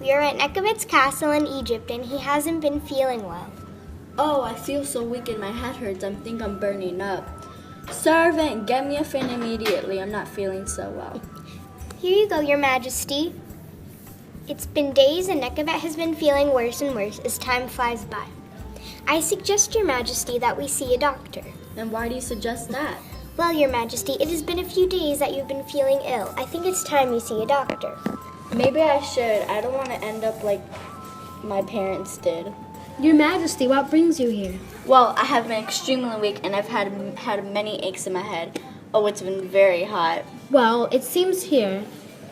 We are at Nekhabet's castle in Egypt, and he hasn't been feeling well. Oh, I feel so weak and my head hurts. I think I'm burning up. Servant, get me a fan immediately. I'm not feeling so well. Here you go, Your Majesty. It's been days and Nekhabet has been feeling worse and worse as time flies by. I suggest, Your Majesty, that we see a doctor. And why do you suggest that? Well, Your Majesty, it has been a few days that you've been feeling ill. I think it's time you see a doctor. Maybe I should. I don't want to end up like my parents did. Your Majesty, what brings you here? Well, I have been extremely weak and I've had many aches in my head. Oh, it's been very hot. Well, it seems here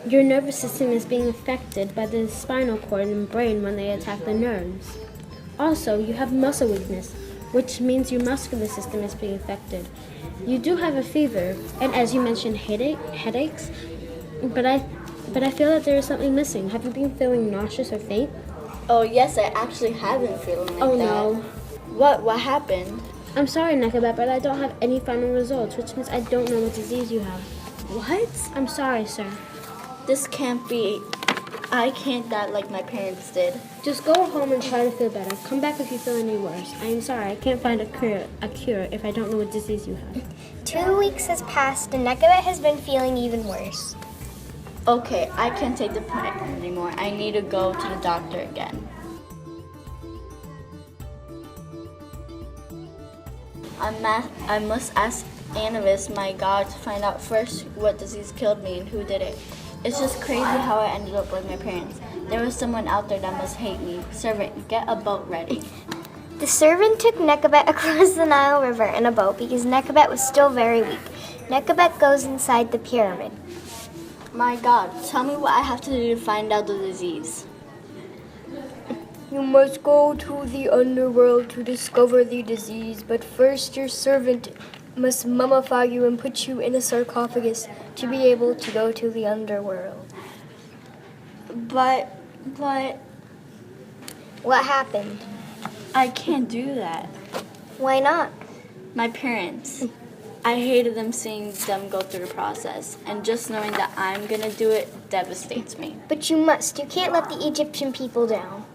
your nervous system is being affected by the spinal cord and brain when they attack the nerves. Also, you have muscle weakness, which means your muscular system is being affected. You do have a fever, and as you mentioned, headaches, but I feel that there is something missing. Have you been feeling nauseous or faint? Oh, yes, I actually have been feeling like that. Oh, no. What happened? I'm sorry, Nekhabet, but I don't have any final results, which means I don't know what disease you have. What? I'm sorry, sir. This can't be. I can't die like my parents did. Just go home and try to feel better. Come back if you feel any worse. I am sorry, I can't find a cure if I don't know what disease you have. 2 weeks has passed and Nekhabet has been feeling even worse. Okay, I can't take the pain anymore. I need to go to the doctor again. I must ask Anubis, my god, to find out first what disease killed me and who did it. It's just crazy how I ended up like my parents. There was someone out there that must hate me. Servant, get a boat ready. The servant took Nekhabet across the Nile River in a boat because Nekhabet was still very weak. Nekhabet goes inside the pyramid. My god, tell me what I have to do to find out the disease. You must go to the underworld to discover the disease, but first your servant must mummify you and put you in a sarcophagus to be able to go to the underworld. But... What happened? I can't do that. Why not? My parents. I hated them seeing them go through the process, and just knowing that I'm gonna do it devastates me. But you must. You can't let the Egyptian people down.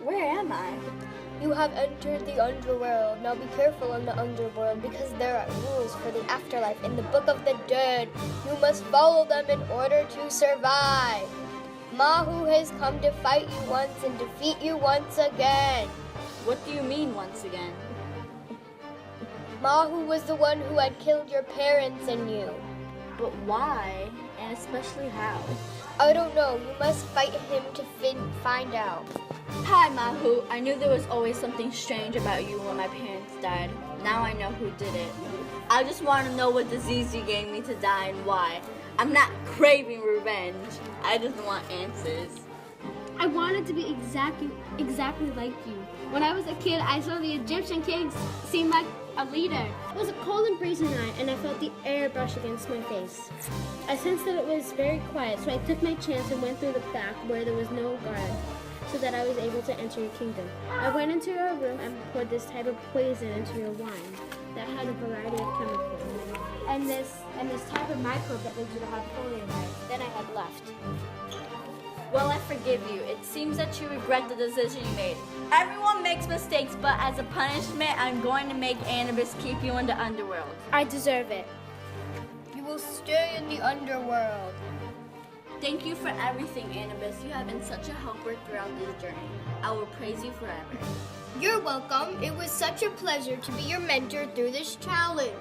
Where am I? You have entered the underworld. Now be careful in the underworld because there are rules for the afterlife in the Book of the Dead. You must follow them in order to survive. Mahu has come to fight you once and defeat you once again. What do you mean once again? Mahu was the one who had killed your parents and you. But why? And especially how? I don't know. You must fight him to find out. Hi, Mahu. I knew there was always something strange about you when my parents died. Now I know who did it. I just want to know what disease you gave me to die and why. I'm not craving revenge. I just want answers. I wanted to be exactly like you. When I was a kid, I saw the Egyptian kings seem like a leader. It was a cold and freezing night, and I felt the air brush against my face. I sensed that it was very quiet, so I took my chance and went through the back where there was no guard, so that I was able to enter your kingdom. I went into your room and poured this type of poison into your wine that had a variety of chemicals, and this type of microbe that leads you to have polio. Then I had left. Well, I forgive you. It seems that you regret the decision you made. Everyone makes mistakes, but as a punishment, I'm going to make Anubis keep you in the underworld. I deserve it. You will stay in the underworld. Thank you for everything, Anubis. You have been such a helper throughout this journey. I will praise you forever. You're welcome. It was such a pleasure to be your mentor through this challenge.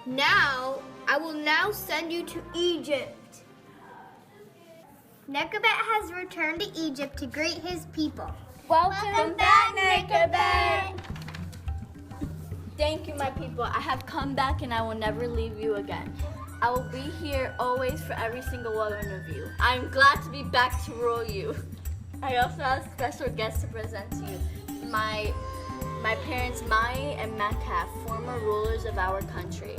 Now, I will now send you to Egypt. Nekhabet has returned to Egypt to greet his people. Welcome back, Nekhabet! Thank you, my people. I have come back and I will never leave you again. I will be here always for every single one of you. I'm glad to be back to rule you. I also have a special guest to present to you. My parents, Mai and Makaf, former rulers of our country.